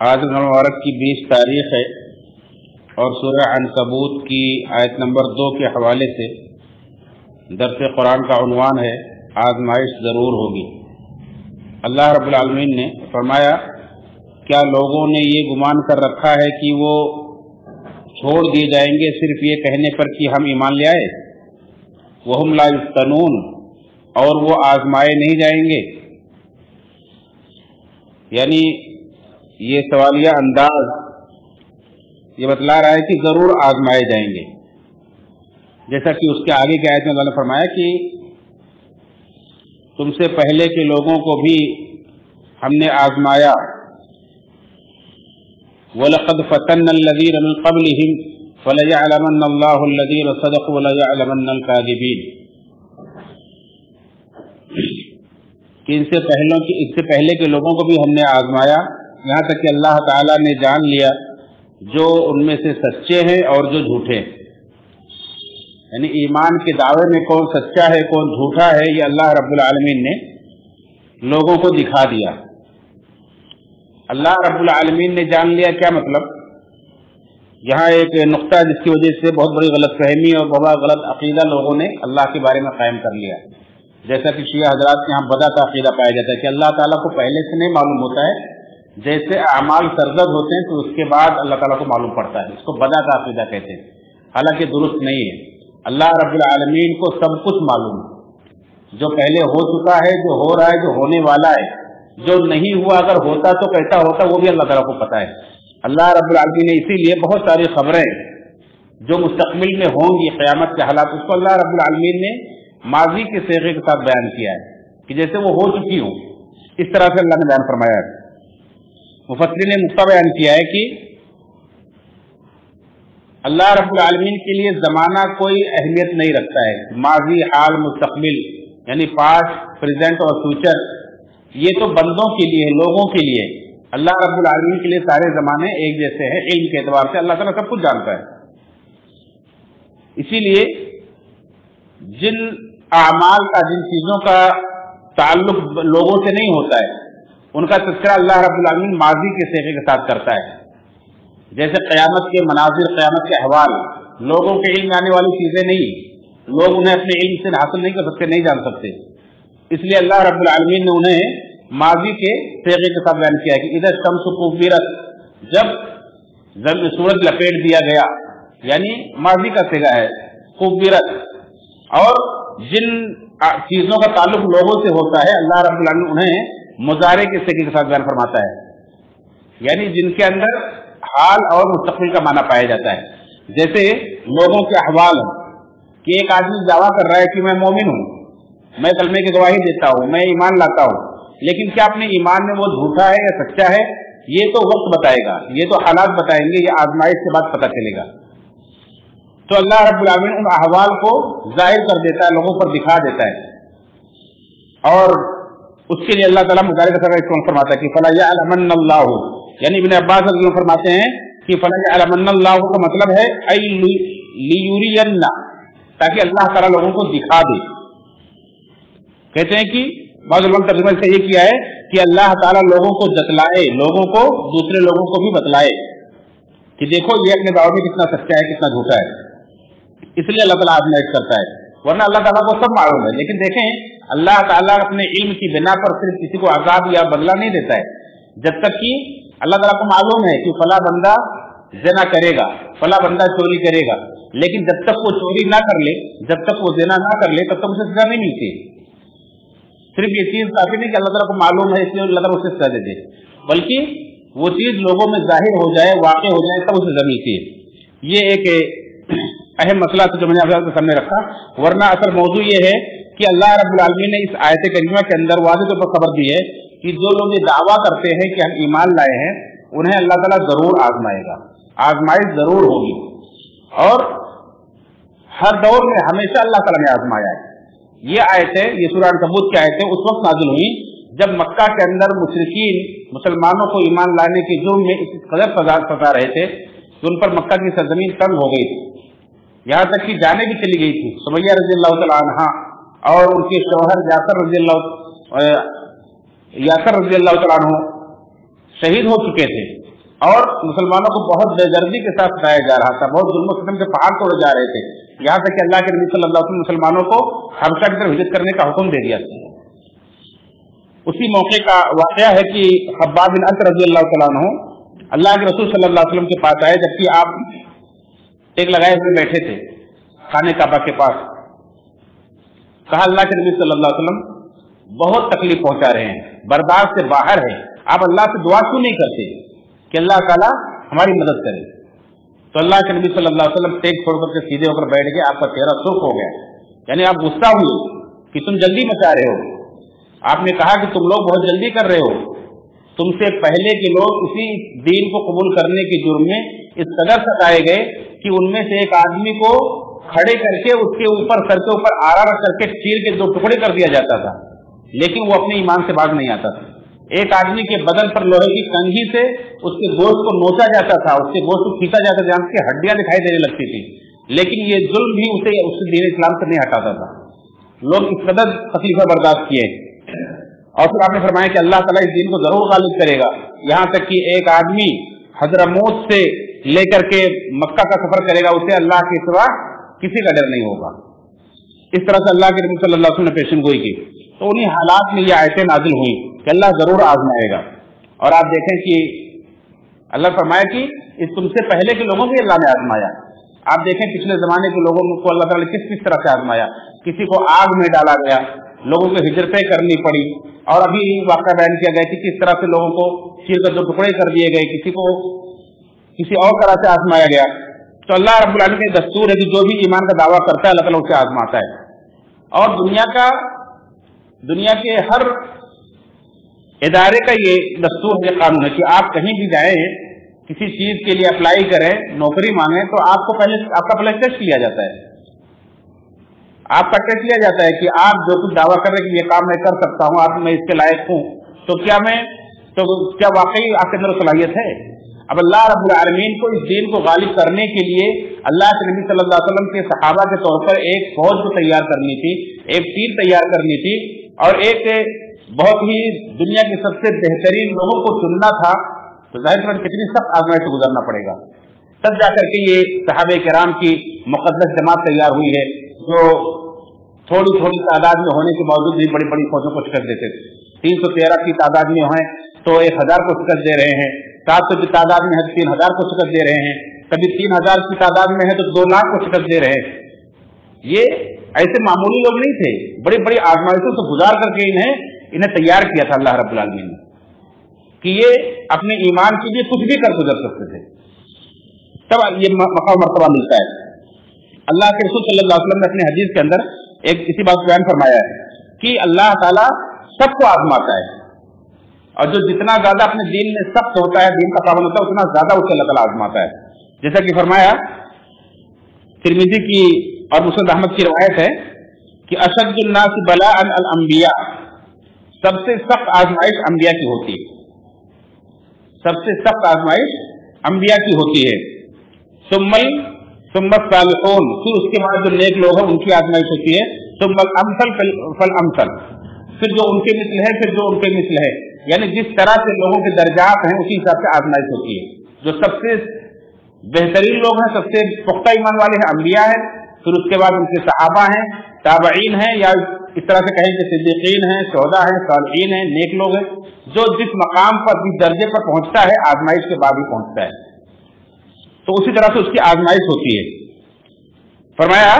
आज मुबारक की 20 तारीख है और सूरह अनकबूत की आयत नंबर 2 के हवाले से दर्स कुरान का उन्वान है आजमाइश ज़रूर होगी। अल्लाह रब्बुल आलमीन ने फरमाया, क्या लोगों ने ये गुमान कर रखा है कि वो छोड़ दिए जाएंगे सिर्फ ये कहने पर कि हम ईमान ले आए, वहुम ला युफ्तनून, और वो आजमाए नहीं जाएंगे। यानी ये सवालिया अंदाज ये बतला रहा है कि जरूर आजमाए जाएंगे, जैसा कि उसके आगे की आयत में अल्लाह ने फरमाया कि तुमसे पहले के लोगों को भी हमने आजमाया। वलक़द फ़तन्ना अल्लज़ीना मिन क़ब्लिहिम फ़लयअलमन्ना अल्लाहु अल्लज़ीना सदक़ू वलयअलमन्ना अल-काज़िबीन, कि इससे पहले के लोगों को भी हमने आजमाया, यहाँ तक कि अल्लाह ताला ने जान लिया जो उनमें से सच्चे हैं और जो झूठे हैं। यानी ईमान के दावे में कौन सच्चा है कौन झूठा है, ये अल्लाह रब्बुल आलमीन ने लोगों को दिखा दिया। अल्लाह रब्बुल आलमीन ने जान लिया, क्या मतलब? यहाँ एक नुक्ता जिसकी वजह से बहुत बड़ी गलतफहमी और बहुत गलत अकीदा लोगों ने अल्लाह के बारे में कायम कर लिया। जैसा कि शिया हजरात के यहाँ बदा का अकीदा पाया जाता है कि अल्लाह ताला को पहले से नहीं मालूम होता है, जैसे अमाल सरजद होते हैं तो उसके बाद अल्लाह ताला को मालूम पड़ता है। इसको बदा का अकीदा कहते हैं, हालांकि दुरुस्त नहीं है। अल्लाह रब्बुल आलमीन को सब कुछ मालूम है, जो पहले हो चुका है, जो हो रहा है, जो होने वाला है, जो नहीं हुआ अगर होता तो कैसा होता वो भी अल्लाह ताला को पता है। अल्लाह रब्बुल आलमीन ने इसीलिए बहुत सारी खबरें जो मुस्तकबिल में होंगी क़यामत के हालात, उसको अल्लाह रब्बुल आलमीन ने माजी के सीगे के साथ बयान किया है कि जैसे वो हो चुकी हो, इस तरह से अल्लाह ने बयान फरमाया है। मुफस्सिरीन ने नुक्ता बयान किया है कि अल्लाह रब्बुल आलमीन के लिए ज़माना कोई अहमियत नहीं रखता है। माजी, हाल, मुस्तकबिल यानी पास्ट, प्रेजेंट और फ्यूचर, ये तो बंदों के लिए है, लोगों के लिए। अल्लाह रब्बुल आलमीन के लिए सारे ज़माने एक जैसे हैं। इल्म के एतबार से अल्लाह ताला सब कुछ जानता है। इसीलिए जिन आमाल का, जिन चीज़ों का ताल्लुक लोगों से नहीं होता है, उनका तज़किरा अल्लाह रब्बुल आलमीन माजी के सीगे के साथ करता है। जैसे क़यामत के मनाज़िर, क़यामत के अहवाल लोगों के इल्म में आने वाली चीज़ें नहीं, लोग उन्हें अपने इल्म से हासिल नहीं कर सकते, नहीं जान सकते। इसलिए अल्लाह रब्बुल आलमीन ने उन्हें माजी के सीगे के साथ बयान किया है कि इधर शम्स कुव्विरत, जब सूरज लपेट दिया गया, यानी माजी का सीगा है कुव्विरत। और जिन चीज़ों का ताल्लुक लोगों से होता है अल्लाह रब्बुल आलमीन उन्हें मुजारे के सीगे के साथ बयान फरमाता है, यानी जिनके अंदर हाल और मुस्तकबिल का माना पाया जाता है। जैसे लोगों के अहवाल कि एक आदमी दावा कर रहा है कि मैं मोमिन हूँ, मैं कलमे की गवाही देता हूँ, मैं ईमान लाता हूँ, लेकिन क्या अपने ईमान में वो झूठा है या सच्चा है, ये तो वक्त बताएगा, ये तो हालात बताएंगे, ये आजमाइश के बाद पता चलेगा। तो अल्लाह रब्बुल आलमीन उन अहवाल को जाहिर कर देता है, लोगों पर दिखा देता है। और उसके लिए अल्लाह ताला मुजारे का इस्तेमाल फरमाता है कि फला यअलमन्नल्लाहु, यानी इब्न अब्बास रज़ियल्लाहु फरमाते हैं कि फला यअलमन्नल्लाहु का मतलब है आई लियुरियन्ना, ताकि अल्लाह ताला लोगों को दिखा दे। कहते हैं कि बाद उलमा ने तर्जुमा से ये किया है कि अल्लाह ताला लोगों को जतलाए, लोगों को दूसरे लोगों को भी बतलाए कि देखो ये अपने दावे में कितना सच्चा है, कितना झूठा है। इसलिए अल्लाह ताला आज़माइश करता है, वरना अल्लाह ताला को सब मालूम है। लेकिन देखें, अल्लाह ताला अपने इल्म की बिना पर सिर्फ किसी को अज़ाब या बदला नहीं देता है, जब तक कि अल्लाह ताला को मालूम है कि फला बंदा ज़िना करेगा, फला बंदा चोरी करेगा, लेकिन जब तक वो चोरी ना कर ले, जब तक वो ज़िना ना कर ले, तब तक उसे सजा नहीं मिलती। सिर्फ ये चीज़ काफी नहीं कि अल्लाह ताला को मालूम है इसलिए अल्लाह ताला उसे सजा दे दे, बल्कि वो चीज़ लोगों में जाहिर हो जाए, वाक़ई हो जाए, तब उसे सजा मिलती है। ये एक अहम मसला था जो मैंने आपके सामने रखा। वरना असल मौजू ये है कि अल्लाह रब्बुल आलमीन ने इस आयत करीमा के अंदर वाज़ेह तौर पर खबर दी है कि जो लोग ये दावा करते हैं कि हम ईमान लाए हैं, उन्हें अल्लाह ताला जरूर आजमाएगा, आजमाइश जरूर होगी। और हर दौर में हमेशा अल्लाह ताला ने आजमाया है। ये आयतें, ये सूरह अनकबूत की आयतें उस वक्त नाज़िल हुई जब मक्का के अंदर मुशरिकीन मुसलमानों को ईमान लाने के जुर्म में इस कदर सजा रहे थे कि उन पर मक्का की सरजमीन तंग हो गई थी, यहाँ तक कि जाने भी चली गई थी। सुमैया रज़ियल्लाहु तआला अन्हा और उनके शौहर यासर रज़ियल्लाहु तआला अन्हु शहीद हो चुके थे। اور مسلمانوں کو بہت بےدردی کے ساتھ ستایا جا رہا تھا، بہت ظلم و ستم کے پہاڑ توڑے جا رہے تھے، یہاں تک کہ اللہ کے نبی صلی اللہ علیہ وسلم مسلمانوں کو حبشہ کی طرف ہجرت کرنے کا حکم دے دیا تھا۔ اسی موقع کا واقعہ ہے کہ خباب بن ارت رضی اللہ تعالیٰ عنہ اللہ کے رسول صلی اللہ علیہ وسلم کے پاس آئے، جبکہ آپ ایک لگائے ہوئے بیٹھے تھے خانہ کعبہ کے پاس۔ کہا اللہ کے نبی صلی اللہ علیہ وسلم بہت تکلیف پہنچا رہے ہیں، برداشت سے باہر ہے، آپ اللہ سے دعا کیوں نہیں کرتے کہ اللہ تعالیٰ ہماری مدد کرے؟ تو اللہ کے نبی صلی اللہ علیہ وسلم ٹیک چھوڑ کر کے سیدھے ہو کر بیٹھ گئے، آپ کا چہرہ سرخ ہو گیا، یعنی آپ غصہ ہوئے کہ تم جلدی مچا رہے ہو۔ آپ نے کہا کہ تم لوگ بہت جلدی کر رہے ہو، تم سے پہلے کے لوگ اسی دین کو قبول کرنے کے جرم میں اس قدر ستائے گئے کہ ان میں سے ایک آدمی کو کھڑے کر کے اس کے اوپر سر کے اوپر آرا رکھ کر کے چیر کے 2 ٹکڑے کر دیا جاتا تھا، لیکن وہ اپنے ایمان سے باز نہیں آتا تھا۔ ایک آدمی کے بدن پر لوہے کی کنگھی سے اس کے گوشت کو نوچا جاتا تھا، اس کے گوشت کو کھینچا جاتا تھا، جہاں اس کی ہڈیاں دکھائی دینے لگتی تھی، لیکن یہ ظلم بھی اسے اس دین اسلام سے نہیں ہٹاتا تھا۔ لوگ اس قدر تکلیفیں برداشت کیے، اور پھر آپ نے فرمایا کہ اللہ تعالیٰ اس دین کو ضرور غالب کرے گا، یہاں تک کہ ایک آدمی حضرموت سے لے کر کے مکہ کا سفر کرے گا، اسے اللہ کے سوا کسی کا ڈر نہیں ہوگا۔ اس طرح سے اللہ کے نبی صلی اللہ علیہ وسلم نے پیشن گوئی کی، تو انہیں حالات میں یہ آیتیں نازل ہوئی کہ اللہ ضرور آزمائے گا۔ اور آپ دیکھیں کہ اللہ فرمایا کہ اس تم سے پہلے کے لوگوں کو اللہ نے آزمایا۔ آپ دیکھیں پچھلے زمانے کے لوگوں کو اللہ تعالیٰ نے کس طرح سے آزمایا، کسی کو آگ میں ڈالا گیا، لوگوں کو ہجرتیں کرنی پڑی، اور ابھی واقعہ بیان کیا گیا کہ کس طرح سے لوگوں کو چیر کر 2 ٹکڑے کر دیے گئے، کسی کو کسی اور طرح سے آزمایا گیا۔ تو اللہ رب العالمین کا دستور ہے کہ جو بھی ایمان کا دعویٰ کرتا ہے اللہ تعالیٰ اسے آزماتا ہے۔ اور دنیا کے ہر ادارے کا یہ دستور ہے، قانون ہے کہ آپ کہیں بھی جائیں، کسی چیز کے لیے اپلائی کریں، نوکری مانگیں، تو آپ کا پہلے ٹیسٹ لیا جاتا ہے، آپ کا ٹیسٹ لیا جاتا ہے کہ آپ جو کچھ دعویٰ کر رہے ہیں کہ یہ کام میں کر سکتا ہوں، آپ میں اس کے لائق ہوں، تو کیا واقعی آپ کے اندر صلاحیت ہے؟ اب اللہ رب العالمین کو اس دین کو غالب کرنے کے لیے اللہ کے نبی صلی اللہ علیہ وسلم کے صحابہ کے طور پر ایک فوج کو تیار کرنی تھی، ایک ٹیم تیار کرنی تھی، اور ایک بہت ہی دنیا کے سب سے بہترین لوگوں کو چننا تھا، تو ظاہر پر کتنی سخت آزمائش سے گزرنا پڑے گا۔ تب جا کر کے یہ صحابہ کرام کی مقدس جماعت تیار ہوئی ہے، جو تھوڑی تھوڑی تعداد میں ہونے کے باوجود بھی بڑی بڑی فوجوں کو شکست دیتے تھے۔ 313 کی تعداد میں ہیں تو 1000 کو شکست دے رہے ہیں، 700 کی تعداد میں ہے تو 3000 کو شکست دے رہے ہیں، کبھی 3000 کی تعداد میں ہے تو 2 لاکھ کو شکست دے رہے ہیں۔ یہ ایسے معمولی لوگ نہیں تھے، بڑی بڑی آزمائشوں سے گزار کر کے انہیں تیار کیا تھا اللہ رب العالمین نے، کہ یہ اپنے ایمان کے لیے کچھ بھی کر گزر سکتے تھے۔ تب یہ مقام مرتبہ ملتا ہے۔ اللہ کے رسول صلی اللہ علیہ وسلم نے اپنے حدیث کے اندر ایک اسی بات بیان فرمایا ہے کہ اللہ تعالیٰ سب کو آزماتا ہے، اور جو جتنا زیادہ اپنے دین میں سخت ہوتا ہے، دین کا پابند ہوتا ہے، اتنا زیادہ اسے اللہ تعالیٰ آزماتا ہے۔ جیسا کہ فرمایا ترمذی کی اور مسند احمد کی روایت ہے کہ اشد الناس بلاء الانبیاء، سب سے سخت آزمائش انبیاء کی ہوتی ہے، سب سے سخت آزمائش انبیاء کی ہوتی ہے۔ ثم الصالحون، پھر اس کے بعد جو نیک لوگ ہیں ان کی آزمائش ہوتی ہے۔ ثم الامثل فالامثل، پھر جو ان کے مثل ہے، پھر جو ان کے مثل ہے، یعنی جس طرح سے لوگوں کے درجات ہیں اسی حساب سے آزمائش ہوتی ہے۔ جو سب سے بہترین لوگ ہیں، سب سے پختہ ایمان والے ہیں، انبیاء ہیں، پھر اس کے بعد ان کے صحابہ ہیں، تابعین ہیں، یا اس طرح سے کہیں کہ صدیقین ہیں، شہداء ہیں، صالحین ہیں، نیک لوگ ہیں۔ جو جس مقام پر جس درجے پر پہنچتا ہے آزمائش کے بعد ہی پہنچتا ہے، تو اسی طرح سے اس کی آزمائش ہوتی ہے۔ فرمایا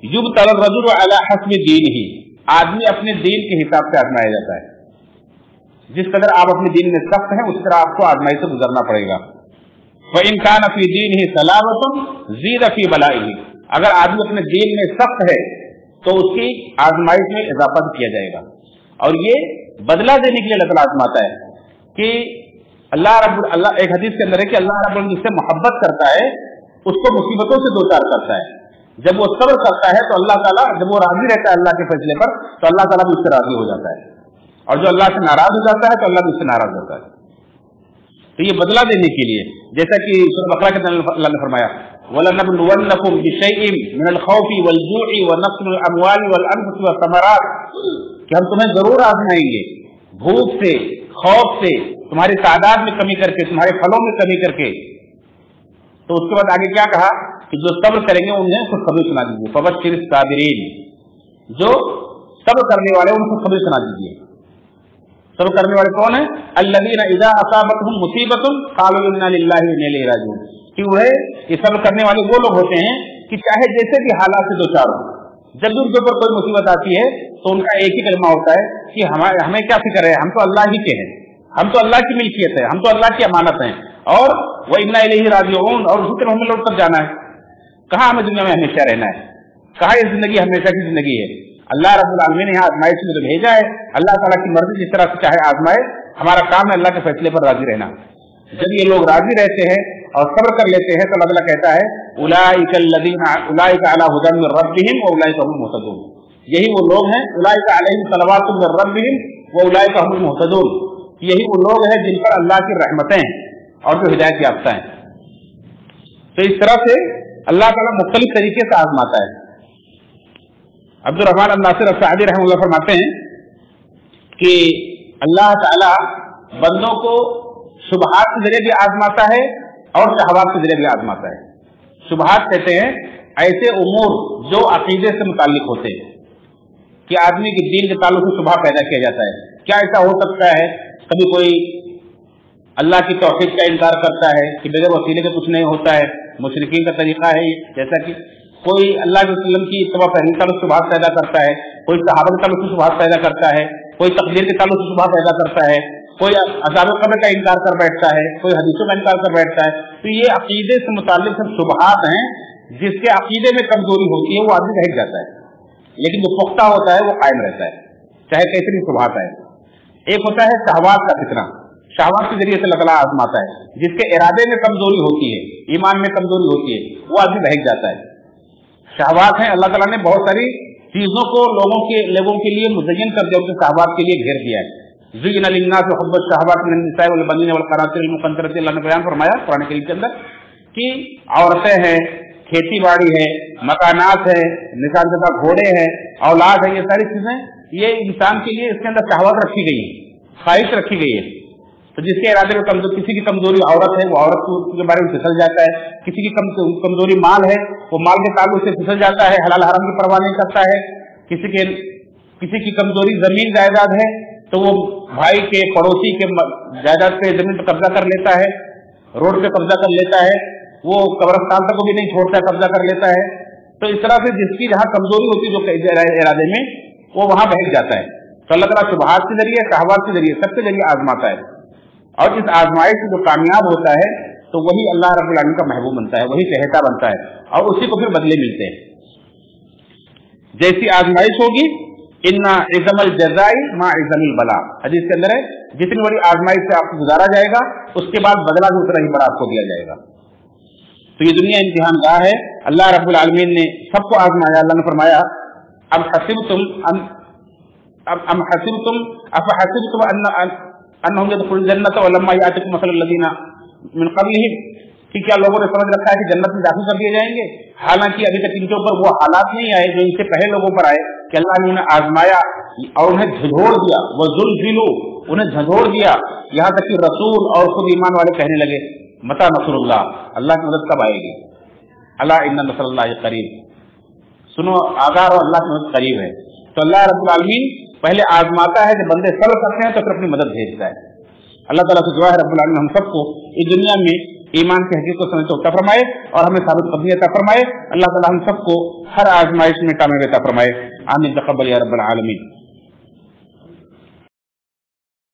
یبتلی الرجل علی حسب دینہ، آدمی اپنے دین کے حساب سے آزمایا جاتا ہے، جس قدر آپ اپنے دین میں سخت ہیں اس طرح آپ کو آزمائش سے گزرنا پڑے گا۔ فإن كان في دينه سلامة زيد في بلائه، اگر آدمی اپنے دین میں سخت ہے تو اس کی آزمائش میں اضافہ کیا جائے گا، اور یہ بدلہ دینے کے لیے اللہ تعالیٰ آزماتا ہے کہ اللہ ایک حدیث کے اندر ہے کہ اللہ رب العالمین جس سے محبت کرتا ہے اس کو مصیبتوں سے دوچار کرتا ہے۔ جب وہ صبر کرتا ہے تو اللہ تعالیٰ، جب وہ راضی رہتا ہے اللہ کے فیصلے پر تو اللہ تعالیٰ بھی اس سے راضی ہو جاتا ہے، اور جو اللہ سے ناراض ہو جاتا ہے تو اللہ بھی اس سے ناراض ہوتا ہے۔ تو یہ بدلہ دینے کے لیے، جیسا کہ سورۃ بقرہ کے اندر اللہ نے فرمایا وَلَنَبْلُوَنَّكُمْ بِشَيْءٍ مِنَ الْخَوْفِ وَالْجُوعِ وَنَقْصٍ مِنَ الْأَمْوَالِ وَالْأَنفُسِ وَالثَّمَرَاتِ، کہ ہم تمہیں ضرور آزمائیں گے، بھوک سے، خوف سے तुम्हारी तादाद में कमी करके, तुम्हारे फलों में कमी करके। तो उसके बाद आगे क्या कहा कि जो सब्र करेंगे उन्हें खुशखबरी सुना दीजिए। फबश्शिर साबिरीन, जो सब्र करने वाले उनको खुशखबरी सुना दीजिए। सब्र करने वाले कौन है? अल्लज़ीना इज़ा असाबतहुम मुसीबतुन क़ालू इन्ना लिल्लाहि व इन्ना इलैहि राजिऊन, कि वह ये सब्र करने वाले वो लोग होते हैं कि चाहे जैसे भी हालात से दो चार हो, जब भी उनके ऊपर कोई मुसीबत आती है तो उनका एक ही कलमा होता है कि हमें क्या फिक्र है, हम तो अल्लाह ही के हैं, हम तो अल्लाह की मिल्कियत है, हम तो अल्लाह की अमानत हैं, और वह इन्ना इलैहि राजिऊन, और उसी तरह हमें लौट कर जाना है। कहाँ हमें दुनिया में हमेशा रहना है, कहाँ ये जिंदगी हमेशा की जिंदगी है। अल्लाह रब्बुल आलमीन ने यहाँ आजमाइश में तो भेजा है, अल्लाह ताला की मर्जी जिस तरह से चाहे आजमाए, हमारा काम है अल्लाह के फैसले पर राजी रहना। जब ये लोग राजी रहते हैं और सब्र कर लेते हैं तो अल्लाह कहता है उलाइका अला हुदन मिन रब्बिहिम व उलाइका हुमुल मुहतदून, यही वो लोग हैं, उलाइका अलैहिम सलवातुम मिन रब्बिहिम व उलाइका हुमुल मुहतदून, यही वो लोग हैं जिन पर अल्लाह की रहमतें हैं और जो हिदायत याफ्ता हैं। तो इस तरह से अल्लाह ताला मुख्तलिफ तरीके से आजमाता है। अब्दुल रहमान अन-नासिर अस-सादी रहमतुल्लाह फरमाते हैं कि अल्लाह ताला बंदों को शुबहात के जरिए भी आजमाता है और शहवात के जरिए भी आजमाता है। शुबहात कहते हैं ऐसे उमूर जो अकीदे से मुताल्लिक होते हैं, कि आदमी के दीन के ताल्लुक से शुबहा पैदा किया जाता है। क्या ऐसा हो सकता है, कभी कोई अल्लाह की तौहीद का इनकार करता है कि बगैर वसीले के कुछ नहीं होता है, मुशरिकीन का तरीका है, जैसा कि कोई अल्लाह के वसल्लम की इत्तबा करने के ताल्लुक से शुबहात पैदा करता है, कोई सहाबा के ताल्लुक से शुबहात पैदा करता है, कोई तकदीर के ताल्लुक से शुबहा पैदा करता है, कोई अज़ाब क़ब्र का इनकार कर बैठता है, कोई हदीसों का इनकार कर बैठता है। तो ये अकीदे से मुताल्लिक सब शुबहात हैं, जिसके अकीदे में कमजोरी होती है वो आदमी बहक जाता है, लेकिन जो पुख्ता होता है वो कायम रहता है, चाहे कैसे भी शुबहात आए। एक होता है शहवात का फितना, शहवात के जरिए से अल्लाह ताला आजमाता है, जिसके इरादे में कमजोरी होती है, ईमान में कमजोरी होती है, वो आदमी बहक जाता है। शहवात है, अल्लाह ताला ने बहुत सारी चीजों को लोगों के लिए मुज़य्यन कर दिया, उनके शहवात के लिए घेर दिया है। ज़ुय्यिना लिन्नासि हुब्बुश शहवाति मिनन निसाइ वल बनीन वल क़नातिरिल मुक़न्तरति, अल्लाह ने बयान फरमाया कुरान करीम के अंदर कि औरतें हैं, खेती बाड़ी है, मकानात है, निशान ज़दा घोड़े हैं, औलाद है, ये सारी चीजें ये इंसान के लिए इसके अंदर शहवत रखी गई है, ख्वाहिश रखी गई है। तो जिसके इरादे में किसी की कमजोरी औरत है, वो औरत के बारे में फिसल जाता है, किसी की कमजोरी माल है, वो माल के ताल्लुक से फिसल जाता है, हलाल हराम की परवाह नहीं करता है। किसी की कमजोरी जमीन जायदाद है तो वो भाई के पड़ोसी के जायदाद पे जमीन पर कब्जा कर लेता है, रोड पे कब्जा कर लेता है, वो कब्रिस्तान तक को भी नहीं छोड़ता, कब्जा कर लेता है। तो इस तरह से जिसकी जहाँ कमजोरी होती है जो इरादे में, वो वहां बहक जाता है। तो अल्लाह ताला शुबहात के जरिए, शहवात के जरिए, सबके जरिए आजमाता है, और इस आजमाइश से जो कामयाब होता है तो वही अल्लाह रब्बुल आलमीन का महबूब बनता है, वही चहेता बनता है, और उसी को फिर बदले मिलते हैं। जैसी आजमाइश होगी, इन्ना इज़मल जज़ाई मा इज़मिल बला, हदीस के अंदर है, जितनी बड़ी आजमाइश से आपको गुजारा जाएगा उसके बाद बदला भी उतना ही बड़ा आपको दिया जाएगा। तो ये दुनिया इम्तिहान गाह है, अल्लाह रब्बुल आलमीन ने सबको आजमाया। अल्लाह ने फरमाया अब हसिबतुम अन्नहुम यदखुलून जन्नत वलम्मा यातिकुम मसलुल लज़ीना मिन क़ब्लिहिम, कि क्या लोगों ने समझ रखा है कि जन्नत में दाखिल कर दिए जाएंगे, हालांकि अभी तक इनके ऊपर वो हालात नहीं आए जो इनसे पहले लोगों पर आए कि अल्लाह ने उन्हें आजमाया और उन्हें झंझोड़ दिया, वो ज़ुल्ज़िलू, उन्हें झंझोड़ दिया, यहाँ तक कि रसूल और खुद ईमान वाले कहने लगे मता नसरुल्लाह, अल्लाह की मदद कब आएगी, अला इन्ना नसरुल्लाहि करीब, सुनो आगाह और अल्लाह की मदद करीब है। तो अल्लाह रब्बुल आलमीन पहले आजमाता है, जब बंदे सब्र करते हैं तो फिर अपनी मदद भेजता है। अल्लाह ताला से दुआ है रब्बुल आलमीन हम सबको इस दुनिया में ईमान की हकीकत को समझ अता फरमाए और हमें साबित कदमी अता फरमाए। अल्लाह ताला हम सबको हर आजमाइश में कामयाब अता फरमाए। आमीन तक़ब्बल या रब्बल आलमीन।